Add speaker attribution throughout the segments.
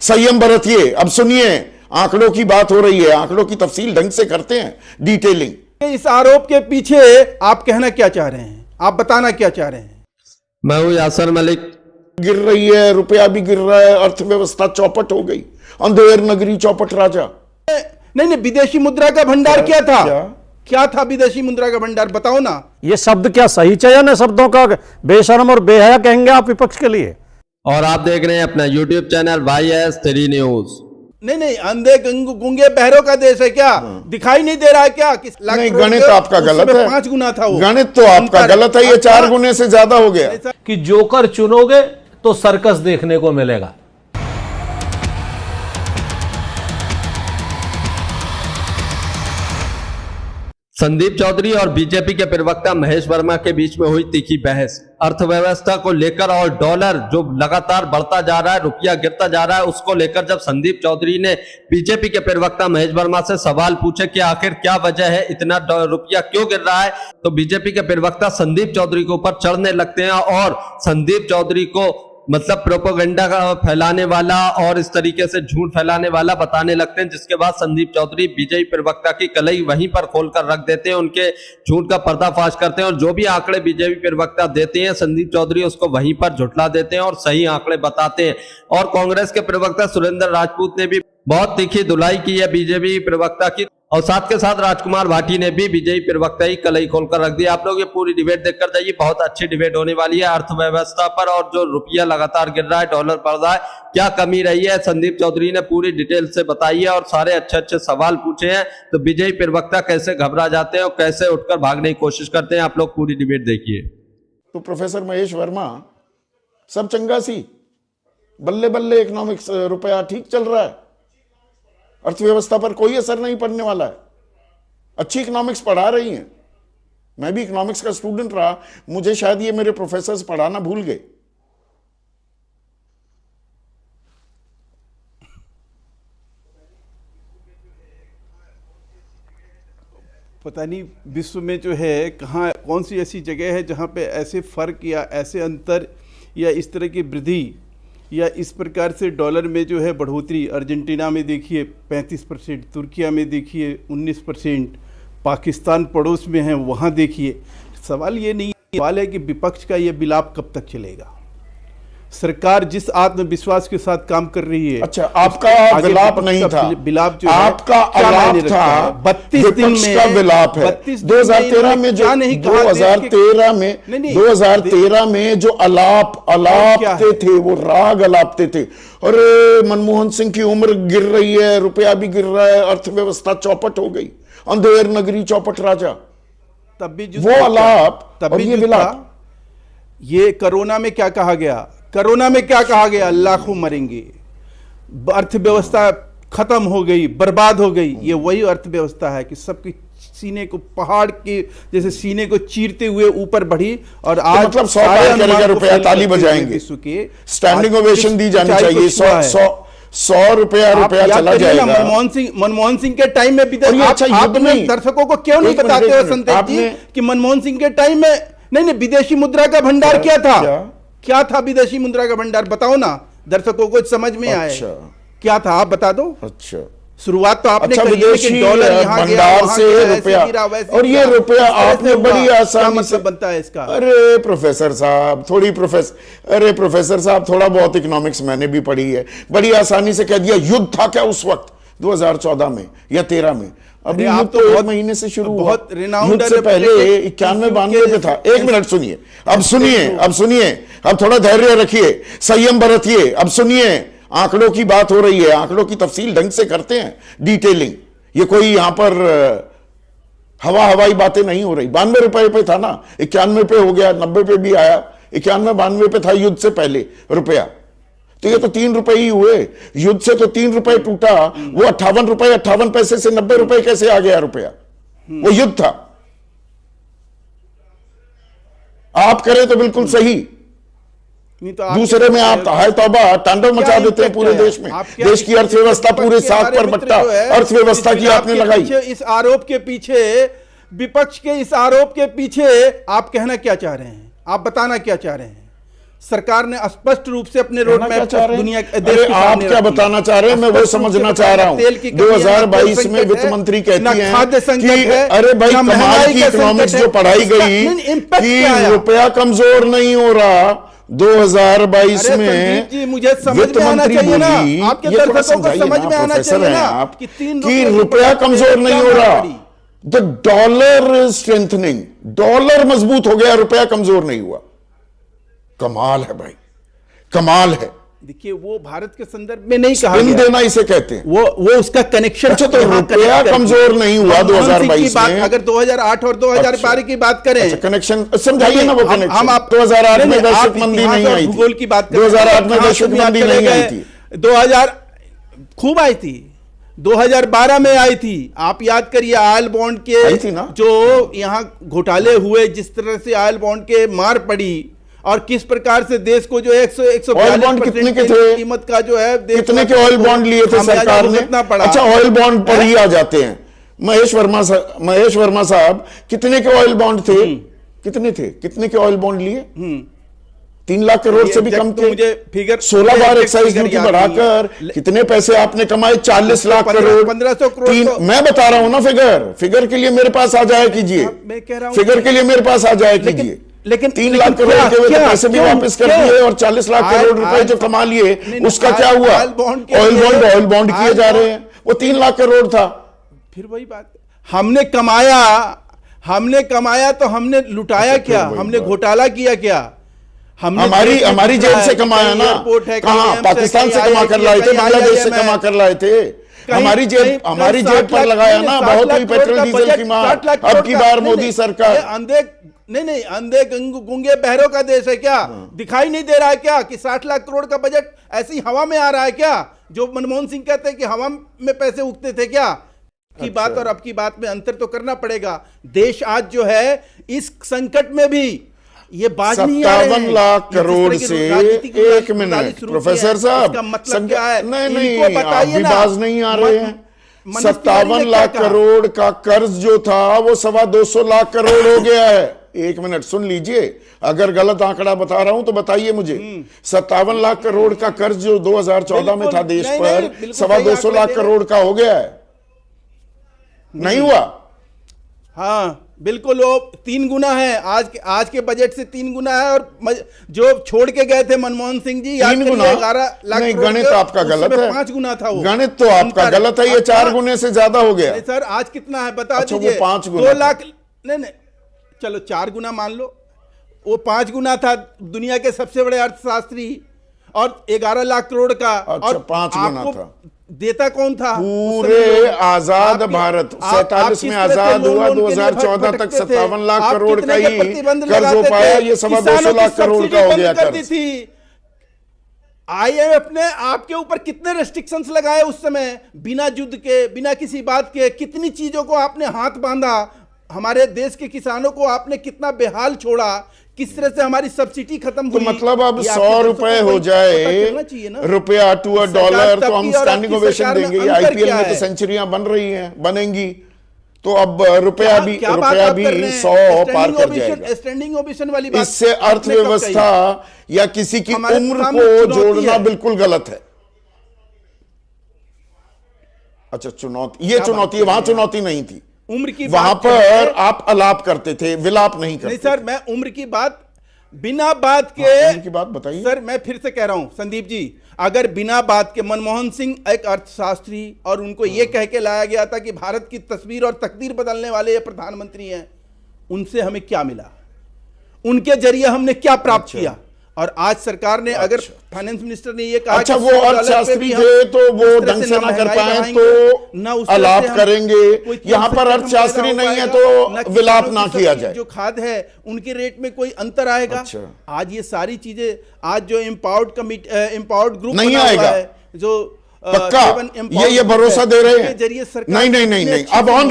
Speaker 1: संयम बरतिए। अब सुनिए, आंकड़ों की बात हो रही है, आंकड़ों की तफसील ढंग से करते हैं, डिटेलिंग।
Speaker 2: इस आरोप के पीछे आप कहना क्या चाह रहे हैं, आप बताना क्या चाह रहे हैं?
Speaker 3: मैं हूं यासर मलिक।
Speaker 1: गिर रही है, रुपया भी गिर रहा है, अर्थव्यवस्था चौपट हो गई, अंधेर नगरी चौपट राजा।
Speaker 2: नहीं, विदेशी मुद्रा का भंडार क्या था? क्या था विदेशी मुद्रा का भंडार, बताओ ना।
Speaker 4: ये शब्द क्या सही चयन है शब्दों का? बेशर्म और बेहया कहेंगे आप विपक्ष के लिए।
Speaker 3: और आप देख रहे हैं अपना यूट्यूब चैनल YS3 न्यूज।
Speaker 2: नहीं, अंधे गूंगे बहरों का देश है क्या? दिखाई नहीं दे रहा है क्या?
Speaker 1: नहीं, गणित आपका गलत है।
Speaker 2: 5 गुना था वो
Speaker 1: गणित तो आपका गलत है, ये 4 गुने से ज्यादा हो गया।
Speaker 5: कि जोकर चुनोगे तो सर्कस देखने को मिलेगा।
Speaker 3: संदीप चौधरी और बीजेपी के प्रवक्ता महेश वर्मा के बीच में हुई तीखी बहस अर्थव्यवस्था को लेकर और डॉलर जो लगातार बढ़ता जा रहा है, रुपया गिरता जा रहा है, उसको लेकर जब संदीप चौधरी ने बीजेपी के प्रवक्ता महेश वर्मा से सवाल पूछे कि आखिर क्या वजह है, इतना रुपया क्यों गिर रहा है, तो बीजेपी के प्रवक्ता संदीप चौधरी के ऊपर चढ़ने लगते हैं और संदीप चौधरी को मतलब प्रोपेगेंडा का फैलाने वाला और इस तरीके से झूठ फैलाने वाला बताने लगते हैं, जिसके बाद संदीप चौधरी बीजेपी प्रवक्ता की कलई वहीं पर खोलकर रख देते हैं, उनके झूठ का पर्दाफाश करते हैं और जो भी आंकड़े बीजेपी प्रवक्ता देते हैं संदीप चौधरी उसको वहीं पर झुठला देते हैं और सही आंकड़े बताते हैं। और कांग्रेस के प्रवक्ता सुरेंद्र राजपूत ने भी बहुत तीखी धुलाई की है बीजेपी प्रवक्ता की, और साथ के साथ राजकुमार भाटी ने भी बीजेपी प्रवक्ता ही कलई खोलकर रख दिया। आप लोग ये पूरी डिबेट देखकर जाइए, बहुत अच्छी डिबेट होने वाली है अर्थव्यवस्था पर और जो रुपया लगातार गिर रहा है, डॉलर बढ़ रहा है, क्या कमी रही है, संदीप चौधरी ने पूरी डिटेल से बताई है और सारे अच्छे अच्छे सवाल पूछे हैं। तो बीजेपी प्रवक्ता कैसे घबरा जाते हैं और कैसे उठकर भागने की कोशिश करते हैं, आप लोग पूरी डिबेट देखिए।
Speaker 1: तो प्रोफेसर महेश वर्मा, सब चंगा सी, बल्ले बल्ले इकोनॉमिक्स, रुपया ठीक चल रहा है, अर्थव्यवस्था पर कोई असर नहीं पड़ने वाला है, अच्छी इकोनॉमिक्स पढ़ा रही हैं। मैं भी इकोनॉमिक्स का स्टूडेंट रहा, मुझे शायद ये मेरे प्रोफेसर्स पढ़ाना भूल गए।
Speaker 2: पता नहीं विश्व में जो है कहाँ कौन सी ऐसी जगह है जहाँ पे ऐसे फर्क या ऐसे अंतर या इस तरह की वृद्धि या इस प्रकार से डॉलर में जो है बढ़ोतरी। अर्जेंटीना में देखिए 35%, तुर्किया में देखिए 19%, पाकिस्तान पड़ोस में है वहाँ देखिए। सवाल ये नहीं, सवाल है कि विपक्ष का ये विलाप कब तक चलेगा। सरकार जिस आत्मविश्वास के साथ काम कर रही है।
Speaker 1: अच्छा, आपका विलाप नहीं था,
Speaker 2: विलाप जो
Speaker 1: आपका अलाप था,
Speaker 2: 32 दिन में
Speaker 1: का विलाप है। 2013 में जो 2013 में जो अलापते थे, वो राग अलापते थे। अरे मनमोहन सिंह की उम्र गिर रही है, रुपया भी गिर रहा है, अर्थव्यवस्था चौपट हो गई, अंधेर नगरी चौपट राजा।
Speaker 2: तब भी
Speaker 1: वो अलाप और ये विलाप।
Speaker 2: ये कोरोना में क्या कहा गया? कोरोना में क्या कहा गया? लाखों मरेंगे, अर्थव्यवस्था खत्म हो गई, बर्बाद हो गई। ये वही अर्थव्यवस्था है कि सबकी सीने को पहाड़ के जैसे सीने को चीरते हुए ऊपर बढ़ी और आज
Speaker 1: मतलब 100 रुपया ताली बजाएंगे, स्टैंडिंग ओवेशन दी जानी चाहिए। 100 रुपया चला जाएगा।
Speaker 2: मनमोहन सिंह के टाइम में भी आपने दर्शकों को क्यों नहीं बताते हो संदेश जी कि मनमोहन सिंह के टाइम में नहीं, विदेशी मुद्रा का भंडार क्या था? क्या था विदेशी मुद्रा का भंडार, बताओ ना, दर्शकों को समझ में आए। क्या था आप बता दो।
Speaker 1: अच्छा,
Speaker 2: शुरुआत तो आपने
Speaker 1: विदेशी
Speaker 2: डॉलर
Speaker 1: भंडार से रुपया, और ये रुपया आपने बड़ी आसानी से
Speaker 2: बनता है इसका।
Speaker 1: अरे प्रोफेसर साहब प्रोफेसर साहब, थोड़ा बहुत इकोनॉमिक्स मैंने भी पढ़ी है, बड़ी आसानी से कह दिया। युद्ध था क्या उस वक्त 2014 में या 13 में? अभी आप तो 1 महीने से शुरू हुआ, युद्ध से पहले 91-92 पे था। 1 मिनट सुनिए, अब सुनिए, अब थोड़ा धैर्य रखिए, संयम बरतिए। अब सुनिए, आंकड़ों की बात हो रही है, आंकड़ों की तफसील ढंग से करते हैं, डिटेलिंग। ये कोई यहां पर हवाई बातें नहीं हो रही। 92 रुपए पे था ना, 91 पे हो गया, 90 पे भी आया, 91-92 पे था युद्ध से पहले रुपया। तो ये तो 3 रुपए ही हुए, युद्ध से तो 3 रुपए टूटा। वो 58 रुपए 58 पैसे से 90 रुपए कैसे आ गया रुपया? वो युद्ध था। आप करें तो बिल्कुल सही,
Speaker 2: तो
Speaker 1: दूसरे में आप हाय तौबा तांडव मचा देते हैं पूरे देश में। देश की अर्थव्यवस्था पूरे साथ पर बट्टा अर्थव्यवस्था की आपने लगाई।
Speaker 2: इस आरोप के पीछे, विपक्ष के इस आरोप के पीछे आप कहना क्या चाह रहे हैं, आप बताना क्या चाह रहे हैं? सरकार ने स्पष्ट रूप से अपने रोड
Speaker 1: क्या
Speaker 2: मैप
Speaker 1: चाह रहे हैं?
Speaker 2: दुनिया के
Speaker 1: अरे
Speaker 2: देश के
Speaker 1: आप
Speaker 2: सामने
Speaker 1: क्या
Speaker 2: रखी।
Speaker 1: बताना चाह रहे हैं, मैं वो
Speaker 2: स्पष्ट रूप से
Speaker 1: समझना
Speaker 2: बताया,
Speaker 1: चाह रहा हूं।
Speaker 2: तेल की कमी है, ना
Speaker 1: 2022
Speaker 2: तेल
Speaker 1: में
Speaker 2: संकट
Speaker 1: वित्त
Speaker 2: है,
Speaker 1: मंत्री
Speaker 2: ना
Speaker 1: कहती हैं
Speaker 2: खाद्य संकट
Speaker 1: कि
Speaker 2: है,
Speaker 1: अरे भाई
Speaker 2: ना
Speaker 1: कमाल
Speaker 2: महंगाई
Speaker 1: की
Speaker 2: का
Speaker 1: इकोनॉमिक्स
Speaker 2: संकट
Speaker 1: जो
Speaker 2: है।
Speaker 1: पढ़ाई
Speaker 2: इसका
Speaker 1: गई
Speaker 2: impact
Speaker 1: कि
Speaker 2: क्या आया?
Speaker 1: रुपया कमजोर नहीं हो रहा 2022
Speaker 2: अरे
Speaker 1: में।
Speaker 2: संदीप जी, मुझे समझ
Speaker 1: वित्त
Speaker 2: में आना
Speaker 1: मंत्री
Speaker 2: चाहिए ना,
Speaker 1: बोली,
Speaker 2: आपके
Speaker 1: ये थोड़ा
Speaker 2: दर्शकों को
Speaker 1: समझाइए
Speaker 2: समझ
Speaker 1: ना,
Speaker 2: में आना
Speaker 1: प्रोफेसर
Speaker 2: चाहिए
Speaker 1: हैं
Speaker 2: ना
Speaker 1: आप,
Speaker 2: कि 3
Speaker 1: कि
Speaker 2: रुपए की
Speaker 1: रुपया
Speaker 2: बढ़ोतरी
Speaker 1: कमजोर
Speaker 2: क्या
Speaker 1: नहीं हो
Speaker 2: मार
Speaker 1: रहा,
Speaker 2: पड़ी?
Speaker 1: द डॉलर स्ट्रेंथनिंग, डॉलर मजबूत हो गया, रुपया कमजोर नहीं हुआ। कमाल है भाई, कमाल है।
Speaker 2: देखिए, वो भारत के संदर्भ में नहीं कहा
Speaker 1: इन
Speaker 2: गया,
Speaker 1: देना इसे कहते हैं।
Speaker 2: वो उसका कनेक्शन।
Speaker 1: अच्छा, तो रुपया कमजोर नहीं हुआ 2022 में।
Speaker 2: अगर 2008 और 2012 की बात करें,
Speaker 1: अच्छा, कनेक्शन समझाइए ना वो
Speaker 2: हम
Speaker 1: कनेक्शन।
Speaker 2: आप
Speaker 1: 2008 में
Speaker 2: नहीं, आप
Speaker 1: वैश्विक मंदी
Speaker 2: इतिहास
Speaker 1: नहीं
Speaker 2: और
Speaker 1: आई थी।
Speaker 2: भूगोल की बात करें,
Speaker 1: 2008 में
Speaker 2: कहां
Speaker 1: वैश्विक
Speaker 2: से
Speaker 1: मंदी
Speaker 2: चले
Speaker 1: नहीं आई
Speaker 2: गए?
Speaker 1: थी।
Speaker 2: 2000 खूब आई थी, 2012 में आई थी। आप याद करिए ऑयल बॉन्ड के
Speaker 1: आई थी ना?
Speaker 2: जो यहाँ घोटाले हुए, जिस तरह से ऑयल बॉन्ड के मार पड़ी और किस प्रकार से देश को जो 142%
Speaker 1: ऑयल बॉन्ड कितने के थे?
Speaker 2: कीमत का जो है देश
Speaker 1: कितने के
Speaker 2: को
Speaker 1: ऑयल बॉन्ड लिए थे
Speaker 2: खामियाजा
Speaker 1: सरकार ने?
Speaker 2: भुगतना पड़ा।
Speaker 1: अच्छा, ऑयल बॉन्ड पर ही आ जाते हैं। महेश वर्मा साहब, कितने के ऑयल बॉन्ड थे? कितने थे? कितने के ऑयल बॉन्ड लिए? 3 लाख करोड़ से भी कम
Speaker 2: तो
Speaker 1: थे।
Speaker 2: मुझे फिगर
Speaker 1: 16 बार
Speaker 2: मुझे
Speaker 1: एक्साइज
Speaker 2: फिगर
Speaker 1: ड्यूटी
Speaker 2: याद
Speaker 1: बढ़ाकर
Speaker 2: नहीं है।
Speaker 1: कितने पैसे आपने कमाए? 40 लाख
Speaker 2: 1500
Speaker 1: करोड़।
Speaker 2: 1500 करोड़ तो-
Speaker 1: मैं बता रहा हूं ना, फिगर के लिए मेरे पास आ जाए कीजिए।
Speaker 2: मैं कह रहा हूं
Speaker 1: फिगर के लिए मेरे पास आ जाए
Speaker 2: लेकिन-
Speaker 1: कीजिए।
Speaker 2: लेकिन
Speaker 1: 3
Speaker 2: लेकिन
Speaker 1: लाख करोड़
Speaker 2: क्या-
Speaker 1: के हुए तो
Speaker 2: क्या-
Speaker 1: पैसे भी
Speaker 2: क्यों-
Speaker 1: वापस कर
Speaker 2: क्यों?
Speaker 1: दिए और 40 लाख करोड़ रुपए जो कमा लिए,
Speaker 2: नहीं,
Speaker 1: उसका क्या हुआ?
Speaker 2: ऑयल बॉन्ड के
Speaker 1: ऑयल
Speaker 2: लिए-
Speaker 1: बॉन्ड किए
Speaker 2: ऑयल
Speaker 1: जा रहे
Speaker 2: बॉन्ड-
Speaker 1: हैं। वो 3 लाख करोड़ था।
Speaker 2: फिर वही बात, हमने कमाया तो हमने लुटाया
Speaker 1: अच्छा,
Speaker 2: क्या?
Speaker 1: फिर वही
Speaker 2: हमने
Speaker 1: बात।
Speaker 2: घोटाला किया क्या? हमने
Speaker 1: हमारी जेब से कमाया ना। कहां? पाकिस्तान से कमा कर लाए थे, बांग्लादेश से कमा कर लाए थे। हमारी जेब पर लगाया ना। बहुत हुई पेट्रोल डीजल की मार। अब की बार मोदी सरकार।
Speaker 2: अंधे गूंगे बहरों का देश है क्या? दिखाई नहीं दे रहा है क्या कि 60 लाख करोड़ का बजट ऐसी हवा में आ रहा है क्या? जो मनमोहन सिंह कहते हैं कि हवा में पैसे उगते थे क्या? की बात और अब की बात में अंतर तो करना पड़ेगा। देश आज जो है इस संकट में भी ये बाज नहीं आ रहे हैं।
Speaker 1: 57 लाख
Speaker 2: ये जिस
Speaker 1: करोड़
Speaker 2: तरह की
Speaker 1: से
Speaker 2: राजनीतिक
Speaker 1: एक
Speaker 2: उड़ान
Speaker 1: मिनट
Speaker 2: शुरू की
Speaker 1: प्रोफेसर
Speaker 2: है,
Speaker 1: साहब,
Speaker 2: इसका मतलब क्या है?
Speaker 1: नहीं,
Speaker 2: इनको बताइए
Speaker 1: अभी
Speaker 2: ना।
Speaker 1: बाज नहीं आ रहे हैं।
Speaker 2: मनीष तिवारी
Speaker 1: 57
Speaker 2: ने
Speaker 1: लाख
Speaker 2: क्या कहा?
Speaker 1: करोड़ का कर्ज जो था वो 225 लाख करोड़ हो गया है। एक मिनट सुन लीजिए, अगर गलत आंकड़ा बता रहा हूं तो बताइए मुझे। 57 लाख करोड़ का कर्ज जो 2014 में था देश
Speaker 2: नहीं,
Speaker 1: पर,
Speaker 2: बिल्कुल सही
Speaker 1: 225
Speaker 2: आंकड़े
Speaker 1: लाख
Speaker 2: दे रहे
Speaker 1: करोड़ का हो गया है। नहीं हुआ?
Speaker 2: हाँ बिल्कुल, वो 3 गुना है। आज के बजट से 3 गुना है। और जो छोड़ के गए थे मनमोहन सिंह जी,
Speaker 1: 3 गुना?
Speaker 2: 11 लाख
Speaker 1: नहीं,
Speaker 2: करोड़
Speaker 1: गणित
Speaker 2: के,
Speaker 1: आपका
Speaker 2: उस
Speaker 1: गलत
Speaker 2: समय
Speaker 1: है।
Speaker 2: 5 गुना था वो।
Speaker 1: गणित तो आपका
Speaker 2: अंतर।
Speaker 1: गलत है। ये 4 गुने से ज्यादा हो गया।
Speaker 2: नहीं सर, आज कितना है बता
Speaker 1: अच्छा, वो
Speaker 2: दीजिए।
Speaker 1: 5 गुना
Speaker 2: 2
Speaker 1: था।
Speaker 2: लाख नहीं, चलो 4 गुना मान लो, वो 5 गुना था। दुनिया के सबसे बड़े अर्थशास्त्री और 11 लाख करोड़ का।
Speaker 1: अच्छा,
Speaker 2: और
Speaker 1: 5 गुना
Speaker 2: आपको
Speaker 1: था।
Speaker 2: देता कौन था?
Speaker 1: पूरे आजाद भारत 47 में आजाद हुआ, 2014 तक 57 लाख करोड़ का ही कर्ज हो पाया। ये 225 लाख करोड़ का हो गया कर्ज।
Speaker 2: आईएमएफ ने आपके ऊपर कितने रेस्ट्रिक्शंस लगाए उस समय, बिना युद्ध के, बिना किसी बात के? कितनी चीजों को आपने हाथ बांधा। हमारे देश के किसानों को आपने कितना बेहाल छोड़ा, किस तरह से हमारी सब्सिडी खत्म
Speaker 1: तो
Speaker 2: हुई।
Speaker 1: मतलब अब
Speaker 2: ये
Speaker 1: 100
Speaker 2: आपके
Speaker 1: रुपए
Speaker 2: दर्शकों को
Speaker 1: हो
Speaker 2: पता
Speaker 1: जाए
Speaker 2: चलना चाहिए ना।
Speaker 1: रुपया टू अ
Speaker 2: सरकार
Speaker 1: डॉलर,
Speaker 2: तब
Speaker 1: तो हम
Speaker 2: की और
Speaker 1: स्टैंडिंग
Speaker 2: आपकी
Speaker 1: ओवेशन
Speaker 2: सरकार में
Speaker 1: देंगे।
Speaker 2: अंतर
Speaker 1: आईपीएल
Speaker 2: क्या
Speaker 1: में तो
Speaker 2: है?
Speaker 1: सेंचुरियां बन रही हैं, बनेंगी। तो अब रुपया भी
Speaker 2: क्या बात आप कर रहे हैं?
Speaker 1: 100 पार कर जाएगा।
Speaker 2: स्टैंडिंग ओवेशन वाली बात
Speaker 1: इससे
Speaker 2: आपने कब
Speaker 1: अर्थव्यवस्था या किसी की
Speaker 2: हमारे
Speaker 1: उम्र
Speaker 2: सामने
Speaker 1: को
Speaker 2: चुनौती
Speaker 1: जोड़ना
Speaker 2: है।
Speaker 1: बिल्कुल गलत है। अच्छा, चुनौती, ये चुनौती है, वहां चुनौती नहीं थी।
Speaker 2: उम्र की
Speaker 1: वहां
Speaker 2: बात
Speaker 1: पर आप अलाप करते थे, विलाप नहीं करते।
Speaker 2: नहीं सर, मैं उम्र की बात बिना बात के
Speaker 1: उम्र की बात बताइए।
Speaker 2: सर, मैं फिर से कह रहा हूं संदीप जी, अगर बिना बात के मनमोहन सिंह एक अर्थशास्त्री और उनको यह कह के लाया गया था कि भारत की तस्वीर और तकदीर बदलने वाले ये प्रधानमंत्री हैं, उनसे हमें क्या मिला? उनके जरिए हमने क्या प्राप्त किया? और आज सरकार ने, अगर फाइनेंस मिनिस्टर ने ये कहा
Speaker 1: अच्छा,
Speaker 2: कि
Speaker 1: वो
Speaker 2: 100
Speaker 1: अर्थशास्त्री
Speaker 2: डॉलर पे भी
Speaker 1: थे
Speaker 2: हम
Speaker 1: तो वो
Speaker 2: इस तरह
Speaker 1: ढंग
Speaker 2: से
Speaker 1: से ना कर
Speaker 2: महंगाई
Speaker 1: पाए
Speaker 2: बढ़ाएंगे, ना
Speaker 1: तो
Speaker 2: उस तरह से
Speaker 1: अलाप
Speaker 2: हम
Speaker 1: करेंगे।
Speaker 2: कोई
Speaker 1: यहां पर
Speaker 2: कंसेशन
Speaker 1: अर्थशास्त्री
Speaker 2: पैदा हो
Speaker 1: नहीं है
Speaker 2: पाएगा,
Speaker 1: तो
Speaker 2: ना
Speaker 1: विलाप
Speaker 2: किसानों
Speaker 1: ना
Speaker 2: की
Speaker 1: किया
Speaker 2: सब्सिडी
Speaker 1: जाए।
Speaker 2: जो खाद है उनके रेट में कोई अंतर आएगा?
Speaker 1: अच्छा।
Speaker 2: आज ये सारी चीजें, आज जो एम्पावर्ड ग्रुप
Speaker 1: नहीं
Speaker 2: बना हुआ
Speaker 1: आएगा।
Speaker 2: है, जो
Speaker 1: पक्का ये भरोसा दे रहे हैं? नहीं नहीं नहीं नहीं, अब ऑन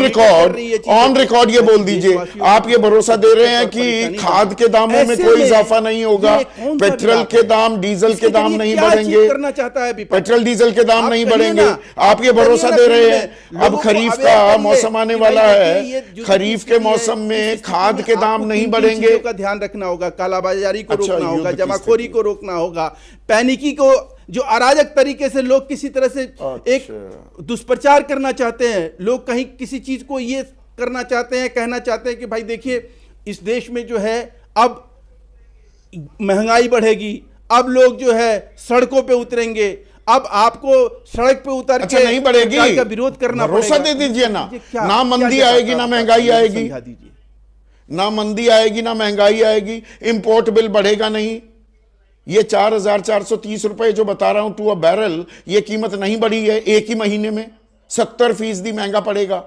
Speaker 1: रिकॉर्ड ये बोल दीजिए, आप ये भरोसा दे रहे हैं कि खाद के दामों में कोई इजाफा नहीं होगा, पेट्रोल के दाम, डीजल के दाम नहीं बढ़ेंगे,
Speaker 2: करना चाहता है
Speaker 1: पेट्रोल डीजल के दाम नहीं बढ़ेंगे, आप ये भरोसा दे रहे हैं? अब खरीफ का मौसम आने वाला है, खरीफ के मौसम में खाद के दाम नहीं बढ़ेंगे।
Speaker 2: का ध्यान रखना होगा, कालाबाजारी को रोकना होगा, जमाखोरी को रोकना होगा, पैनिकी को, जो अराजक तरीके से लोग किसी तरह से एक दुष्प्रचार करना चाहते हैं, लोग कहीं किसी चीज को ये करना चाहते हैं, कहना चाहते हैं कि भाई देखिए इस देश में जो है अब महंगाई बढ़ेगी, अब लोग जो है सड़कों पे उतरेंगे, अब आपको सड़क पे उतर के
Speaker 1: नहीं बढ़ेगी
Speaker 2: का विरोध करना पड़ेगा।
Speaker 1: भरोसा दे दीजिए ना मंदी आएगी ना महंगाई आएगी, ना मंदी आएगी ना महंगाई आएगी, इंपोर्ट बिल बढ़ेगा नहीं। ये 4,430 रुपए जो बता रहा हूं टू अ बैरल, ये कीमत नहीं बढ़ी है एक ही महीने में, 70% महंगा पड़ेगा।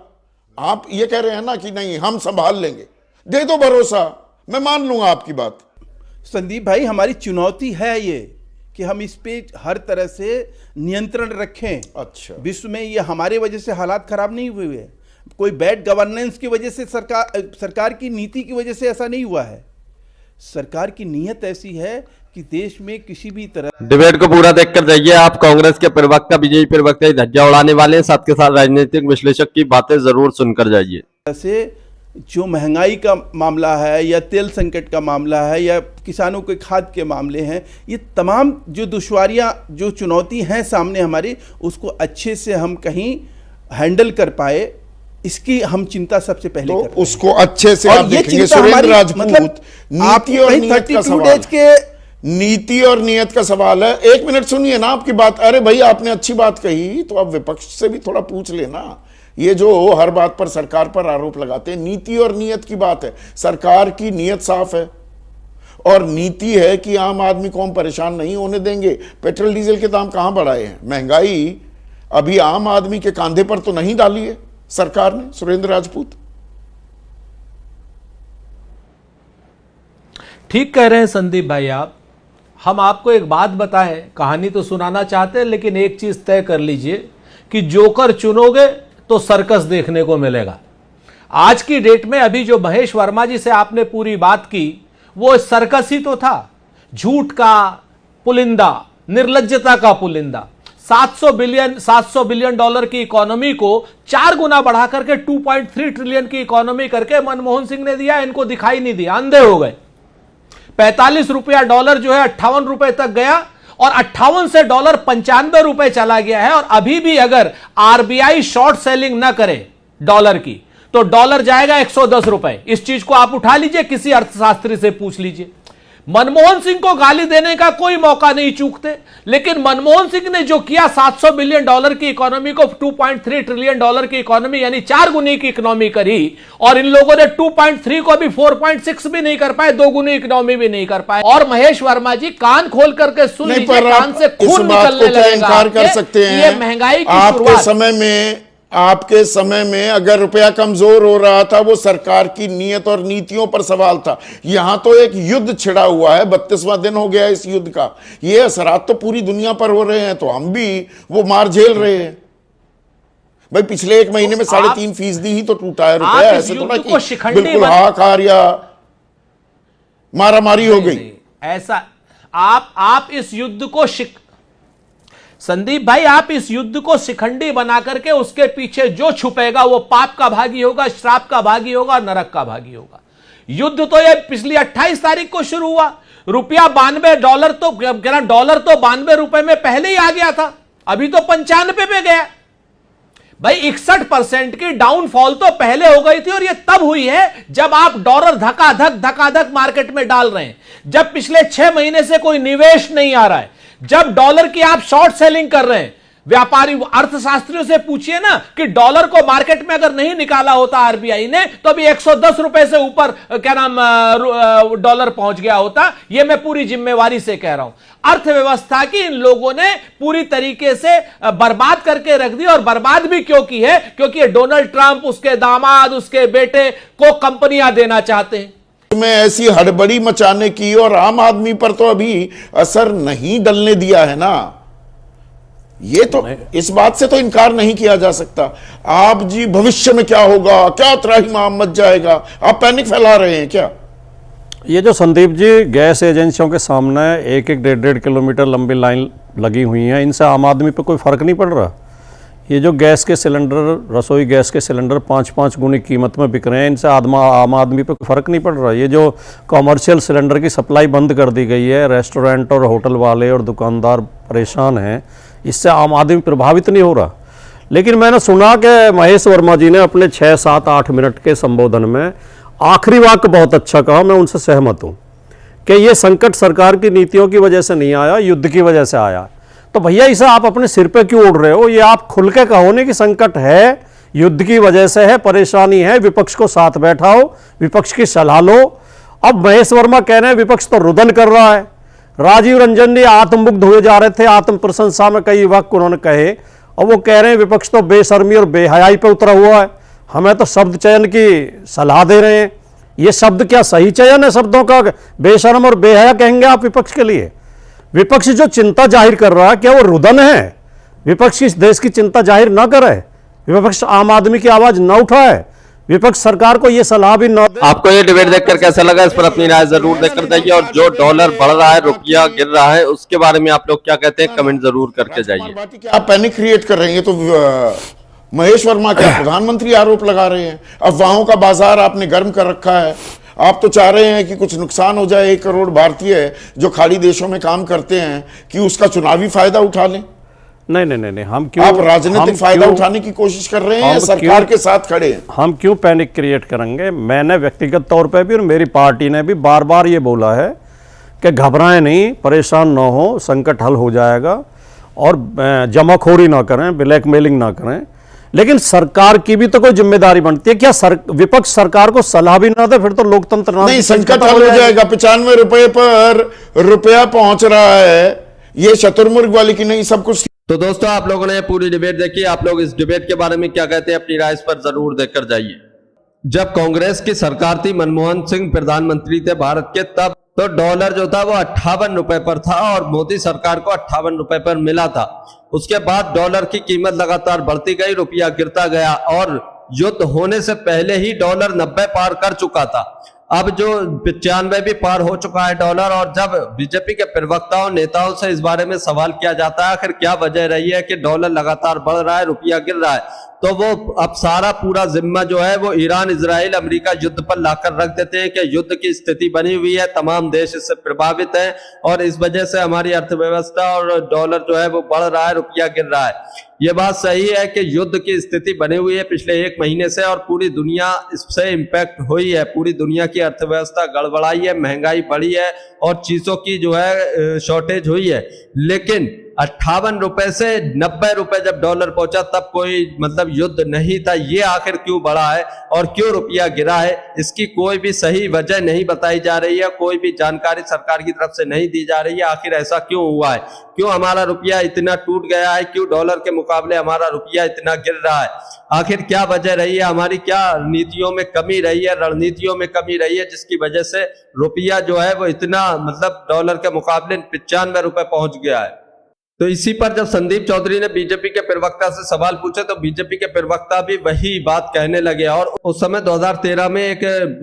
Speaker 1: आप ये कह रहे हैं ना कि नहीं हम संभाल लेंगे, दे दो भरोसा, मैं मान लूंगा आपकी बात।
Speaker 2: संदीप भाई, हमारी चुनौती है ये कि हम इस पे हर तरह से नियंत्रण रखें।
Speaker 1: अच्छा,
Speaker 2: विश्व में ये हमारे वजह से हालात खराब नहीं हुए हैं, कोई बैड गवर्नेंस की वजह से, सरकार की नीति की वजह से ऐसा नहीं हुआ है। सरकार की नीयत ऐसी है कि देश में किसी भी तरह।
Speaker 3: डिबेट को पूरा देखकर जाइए आप। कांग्रेस के प्रवक्ता, बीजेपी प्रवक्ता धज्जियां उड़ाने वाले हैं, साथ के साथ राजनीतिक विश्लेषक की बातें जरूर सुनकर जाइए।
Speaker 2: ऐसे जो महंगाई का मामला है या तेल संकट का मामला है या किसानों के खाद के मामले हैं, ये तमाम जो दुश्वारियां, जो चुनौती हैं सामने हमारी, उसको अच्छे से हम कहीं हैंडल कर पाए, इसकी हम चिंता सबसे पहले
Speaker 1: तो
Speaker 2: करते हैं।
Speaker 1: उसको अच्छे से आप देखेंगे। सुरेंद्र राजपूत, नीति और नियत का सवाल है, नीति और नियत का सवाल है। एक मिनट सुनिए ना आपकी बात। अरे भाई आपने अच्छी बात कही, तो आप विपक्ष से भी थोड़ा पूछ लेना। ये जो हर बात पर सरकार पर आरोप लगाते हैं, नीति और नियत की बात है। सरकार की नियत साफ है और नीति है कि आम आदमी को हम परेशान नहीं होने देंगे। पेट्रोल डीजल के दाम कहां बढ़ाए हैं? महंगाई अभी आम आदमी के कांधे पर तो नहीं डाली है सरकार ने। सुरेंद्र राजपूत,
Speaker 5: ठीक कह रहे हैं संदीप भाई आप। हम आपको एक बात बताएं, कहानी तो सुनाना चाहते हैं, लेकिन एक चीज तय कर लीजिए कि जोकर चुनोगे तो सर्कस देखने को मिलेगा। आज की डेट में अभी जो महेश वर्मा जी से आपने पूरी बात की, वो सर्कस ही तो था, झूठ का पुलिंदा, निर्लज्जता का पुलिंदा। 700 बिलियन डॉलर की इकोनॉमी को 4 गुना बढ़ा करके 2.3 ट्रिलियन की इकोनॉमी करके मनमोहन सिंह ने दिया, इनको दिखाई नहीं दिया, अंधे हो गए। 45 रुपया डॉलर जो है 58 रुपए तक गया और 58 से डॉलर 95 रुपए चला गया है। और अभी भी अगर आरबीआई शॉर्ट सेलिंग ना करे डॉलर की, तो डॉलर जाएगा 110 रुपए। इस चीज को आप उठा लीजिए, किसी अर्थशास्त्री से पूछ लीजिए। मनमोहन सिंह को गाली देने का कोई मौका नहीं चूकते, लेकिन मनमोहन सिंह ने जो किया, 700 बिलियन डॉलर की इकोनॉमी को 2.3 ट्रिलियन डॉलर की इकोनॉमी, यानी 4 गुनी की इकोनॉमी करी। और इन लोगों ने 2.3 को भी 4.6 भी नहीं कर पाए, 2 गुनी इकोनॉमी भी नहीं कर पाए। और महेश वर्मा जी कान खोल करके सुन लीजिए, कान से खून निकलने लगेगा।
Speaker 1: इनकार कर सकते हैं,
Speaker 5: ये महंगाई की शुरुआत।
Speaker 1: आपके समय में अगर रुपया कमजोर हो रहा था, वो सरकार की नीयत और नीतियों पर सवाल था। यहां तो एक युद्ध छिड़ा हुआ है, 32वां दिन हो गया इस युद्ध का। ये असरात तो पूरी दुनिया पर हो रहे हैं, तो हम भी वो मार झेल रहे हैं। भाई पिछले एक महीने में 3.5% ही तो टूटा है रुपया, ऐसे थोड़ा कि बिल्कुल हाहाकार या मारामारी हो गई।
Speaker 5: ऐसा आप इस युद्ध को संदीप भाई, आप इस युद्ध को शिखंडी बना करके उसके पीछे जो छुपेगा वो पाप का भागी होगा, श्राप का भागी होगा, नरक का भागी होगा। युद्ध तो ये पिछली 28 तारीख को शुरू हुआ। रुपया 92 डॉलर तो डॉलर तो 92 रुपए में पहले ही आ गया था, अभी तो 95 पे गया। भाई 61% की डाउनफॉल तो पहले हो गई थी, और ये तब हुई है जब आप डॉलर धकाधक मार्केट में डाल रहे हैं, जब पिछले 6 महीने से कोई निवेश नहीं आ रहा है, जब डॉलर की आप शॉर्ट सेलिंग कर रहे हैं। व्यापारी अर्थशास्त्रियों से पूछिए ना कि डॉलर को मार्केट में अगर नहीं निकाला होता आरबीआई ने, तो अभी 110 रुपए से ऊपर डॉलर पहुंच गया होता। यह मैं पूरी जिम्मेवारी से कह रहा हूं। अर्थव्यवस्था की इन लोगों ने पूरी तरीके से बर्बाद करके रख दी। और बर्बाद भी क्यों की है? क्योंकि डोनाल्ड ट्रंप, उसके दामाद, उसके बेटे को कंपनियां देना चाहते हैं।
Speaker 1: में ऐसी हड़बड़ी मचाने की, और आम आदमी पर तो अभी असर नहीं डलने दिया है ना। ये तो इस बात से तो इनकार नहीं किया जा सकता। आप जी भविष्य में क्या होगा, क्या त्राहिमाम मच जाएगा, आप पैनिक फैला रहे हैं क्या?
Speaker 4: ये जो संदीप जी गैस एजेंसियों के सामने एक एक 1.5 किलोमीटर लंबी लाइन लगी हुई है, इनसे आम आदमी पे कोई फ़र्क नहीं पड़ रहा। ये जो गैस के सिलेंडर, रसोई गैस के सिलेंडर 5-5 गुनी कीमत में बिक रहे हैं, इनसे आम आदमी पे कोई फ़र्क नहीं पड़ रहा। ये जो कॉमर्शियल सिलेंडर की सप्लाई बंद कर दी गई है, रेस्टोरेंट और होटल वाले और दुकानदार परेशान हैं, इससे आम आदमी प्रभावित नहीं हो रहा। लेकिन मैंने सुना कि महेश वर्मा जी ने अपने 6-7-8 मिनट के संबोधन में आखिरी वाक्य बहुत अच्छा कहा, मैं उनसे सहमत हूँ कि ये संकट सरकार की नीतियों की वजह से नहीं आया, युद्ध की वजह से आया। तो भैया इसे आप अपने सिर पे क्यों ओढ़ रहे हो? ये आप खुल के कहो नहीं कि संकट है, युद्ध की वजह से है, परेशानी है, विपक्ष को साथ बैठाओ, विपक्ष की सलाह लो। अब महेश वर्मा कह रहे हैं विपक्ष तो रुदन कर रहा है। राजीव रंजन जी आत्ममुग्ध हुए जा रहे थे, आत्म प्रशंसा में कई वाक्य उन्होंने कहे, और वो कह रहे हैं विपक्ष तो बेशर्मी और बेहयाई पे उतरा हुआ है, हमें तो शब्द चयन की सलाह दे रहे हैं। ये शब्द क्या सही चयन है शब्दों का? बेशर्म और बेहया कहेंगे आप विपक्ष के लिए? विपक्ष जो चिंता जाहिर कर रहा है क्या वो रुदन है? विपक्ष इस देश की चिंता जाहिर ना करे, विपक्ष आम आदमी की आवाज न उठाए, विपक्ष सरकार को ये सलाह भी न दे।
Speaker 3: आपको ये डिबेट देखकर कैसा लगा, इस पर अपनी राय जरूर देकर जाइए। और जो डॉलर बढ़ रहा है, रुपया गिर रहा है, उसके बारे में आप लोग क्या कहते हैं, कमेंट जरूर करके जाइए।
Speaker 1: आप पैनिक क्रिएट कर रहे हैं, तो महेश वर्मा क्या प्रधानमंत्री आरोप लगा रहे हैं? अफवाहों का बाजार आपने गर्म कर रखा है। आप तो चाह रहे हैं कि कुछ नुकसान हो जाए 1 करोड़ भारतीय जो खाड़ी देशों में काम करते हैं कि उसका चुनावी फायदा उठा लें।
Speaker 4: नहीं, हम क्यों,
Speaker 1: आप राजनीतिक फायदा उठाने की कोशिश कर रहे हैं, सरकार के साथ खड़े हैं?
Speaker 4: हम क्यों पैनिक क्रिएट करेंगे? मैंने व्यक्तिगत तौर पे भी और मेरी पार्टी ने भी बार बार ये बोला है कि घबराएं नहीं, परेशान ना हो, संकट हल हो जाएगा, और जमाखोरी ना करें, ब्लैकमेलिंग ना करें। लेकिन सरकार की भी तो कोई जिम्मेदारी बनती है क्या? विपक्ष सरकार को सलाह भी ना दे, फिर तो लोकतंत्र
Speaker 1: नहीं, संकट हल हो जाएगा। 95 रुपए पर रुपया पहुंच रहा है, ये शतुरमुर्ग वाली की नहीं, सब कुछ।
Speaker 3: तो दोस्तों, आप लोगों ने पूरी डिबेट देखी, आप लोग इस डिबेट के बारे में क्या कहते हैं, अपनी राय इस पर जरूर देकर जाइए। जब कांग्रेस की सरकार थी, मनमोहन सिंह प्रधानमंत्री थे भारत के, तब तो डॉलर जो था वो 58 रुपए पर था और मोदी सरकार को 58 रुपए पर मिला था। उसके बाद डॉलर की कीमत लगातार बढ़ती गई, रुपया गिरता गया और युद्ध होने से पहले ही डॉलर 90 पार कर चुका था। अब जो 95 भी पार हो चुका है डॉलर। और जब बीजेपी के प्रवक्ताओं, नेताओं से इस बारे में सवाल किया जाता है आखिर क्या वजह रही है कि डॉलर लगातार बढ़ रहा है, रुपया गिर रहा है, तो वो अब सारा पूरा जिम्मा जो है वो ईरान, इजराइल, अमेरिका युद्ध पर लाकर रख देते हैं कि युद्ध की स्थिति बनी हुई है, तमाम देश इससे प्रभावित हैं और इस वजह से हमारी अर्थव्यवस्था और डॉलर जो है वो बढ़ रहा है, रुपया गिर रहा है। ये बात सही है कि युद्ध की स्थिति बनी हुई है पिछले 1 महीने से और पूरी दुनिया इससे इंपैक्ट हुई है, पूरी दुनिया की अर्थव्यवस्था गड़बड़ाई है, महंगाई बढ़ी है और चीजों की जो है शॉर्टेज हुई है। लेकिन 58 रुपए से 90 रुपए जब डॉलर पहुंचा तब कोई मतलब युद्ध नहीं था। ये आखिर क्यों बढ़ा है और क्यों रुपया गिरा है, इसकी कोई भी सही वजह नहीं बताई जा रही है, कोई भी जानकारी सरकार की तरफ से नहीं दी जा रही है। आखिर ऐसा क्यों हुआ है, क्यों हमारा रुपया इतना टूट गया है, क्यों डॉलर के मुकाबले हमारा रुपया इतना गिर रहा है, आखिर क्या वजह रही है, हमारी क्या नीतियों में कमी रही है, रणनीतियों में कमी रही है, जिसकी वजह से रुपया जो है वो इतना मतलब डॉलर के मुकाबले 95 रुपए पहुंच गया है। तो इसी पर जब संदीप चौधरी ने बीजेपी के प्रवक्ता से सवाल पूछे तो बीजेपी के प्रवक्ता भी वही बात कहने लगे। और उस समय 2013 में एक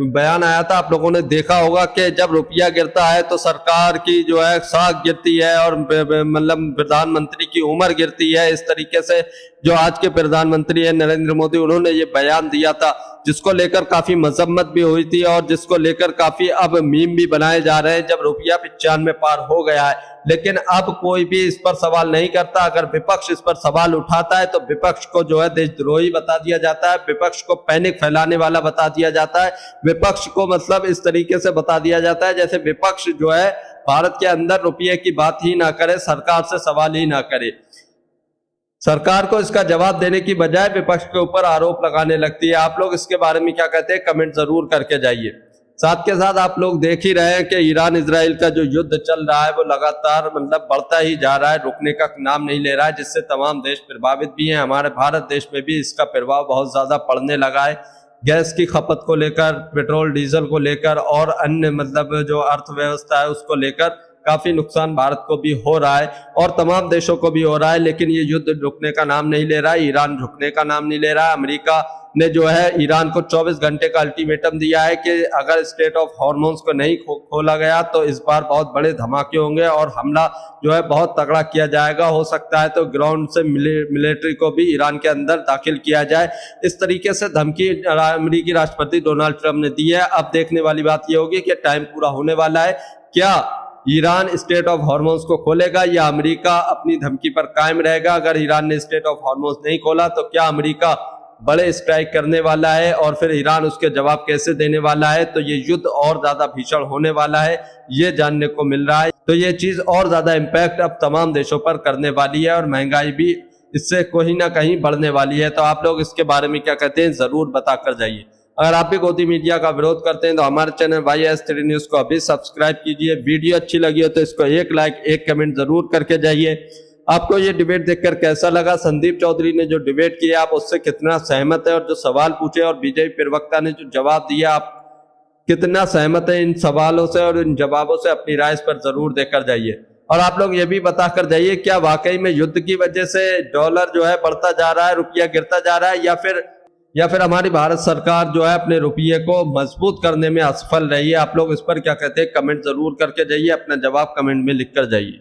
Speaker 3: बयान आया था, आप लोगों ने देखा होगा कि जब रुपया गिरता है तो सरकार की जो है साख गिरती है और मतलब प्रधानमंत्री की उम्र गिरती है। इस तरीके से जो आज के प्रधानमंत्री है नरेंद्र मोदी, उन्होंने ये बयान दिया था, जिसको लेकर काफी मजम्मत भी हुई थी और जिसको लेकर काफी अब मीम भी बनाए जा रहे हैं जब रुपया 95 पार हो गया है। लेकिन अब कोई भी इस पर सवाल नहीं करता। अगर विपक्ष इस पर सवाल उठाता है तो विपक्ष को जो है देशद्रोही बता दिया जाता है, विपक्ष को पैनिक फैलाने वाला बता दिया जाता है, विपक्ष को मतलब इस तरीके से बता दिया जाता है जैसे विपक्ष जो है भारत के अंदर रुपये की बात ही ना करे, सरकार से सवाल ही ना करे। सरकार को इसका जवाब देने की बजाय विपक्ष के ऊपर आरोप लगाने लगती है। आप लोग इसके बारे में क्या कहते हैं, कमेंट जरूर करके जाइए। साथ के साथ आप लोग देख ही रहे हैं कि ईरान इजराइल का जो युद्ध चल रहा है वो लगातार मतलब बढ़ता ही जा रहा है, रुकने का नाम नहीं ले रहा है, जिससे तमाम देश प्रभावित भी हैं। हमारे भारत देश में भी इसका प्रभाव बहुत ज्यादा पड़ने लगा है। गैस की खपत को लेकर, पेट्रोल डीजल को लेकर और अन्य मतलब जो अर्थव्यवस्था है उसको लेकर काफी नुकसान भारत को भी हो रहा है और तमाम देशों को भी हो रहा है, लेकिन ये युद्ध रुकने का नाम नहीं ले रहा है। ईरान रुकने का नाम नहीं ले रहा है। अमेरिका ने जो है ईरान को 24 घंटे का अल्टीमेटम दिया है कि अगर स्ट्रेट ऑफ हॉर्मोन्स को नहीं खोला गया तो इस बार बहुत बड़े धमाके होंगे और हमला जो है बहुत तगड़ा किया जाएगा। हो सकता है तो ग्राउंड से मिलिट्री को भी ईरान के अंदर दाखिल किया जाए। इस तरीके से धमकी अमेरिकी राष्ट्रपति डोनाल्ड ट्रंप ने दी है। अब देखने वाली बात यह होगी कि टाइम पूरा होने वाला है, क्या ईरान स्टेट ऑफ हॉर्मोन्स को खोलेगा या अमेरिका अपनी धमकी पर कायम रहेगा। अगर ईरान ने स्टेट ऑफ हॉर्मोन्स नहीं खोला तो क्या अमेरिका बड़े स्ट्राइक करने वाला है और फिर ईरान उसके जवाब कैसे देने वाला है, तो ये युद्ध और ज्यादा भीषण होने वाला है, ये जानने को मिल रहा है। तो ये चीज और ज्यादा इम्पैक्ट अब तमाम देशों पर करने वाली है और महंगाई भी इससे कहीं ना कहीं बढ़ने वाली है। तो आप लोग इसके बारे में क्या कहते हैं जरूर बताकर जाइए। अगर आप भी गोदी मीडिया का विरोध करते हैं तो हमारे चैनल YS3 न्यूज को अभी सब्सक्राइब कीजिए। वीडियो अच्छी लगी हो तो इसको एक लाइक एक कमेंट जरूर करके जाइए। आपको ये डिबेट देखकर कैसा लगा? संदीप चौधरी ने जो डिबेट किया आप उससे कितना सहमत है और जो सवाल पूछे और बीजेपी प्रवक्ता ने जो जवाब दिया आप कितना सहमत है इन सवालों से और इन जवाबों से? अपनी राय इस पर जरूर देकर जाइए। और आप लोग ये भी बताकर जाइए क्या वाकई में युद्ध की वजह से डॉलर जो है बढ़ता जा रहा है, रुपया गिरता जा रहा है, या फिर हमारी भारत सरकार जो है अपने रुपये को मजबूत करने में असफल रही है? आप लोग इस पर क्या कहते हैं कमेंट जरूर करके जाइए। अपना जवाब कमेंट में लिख कर जाइए।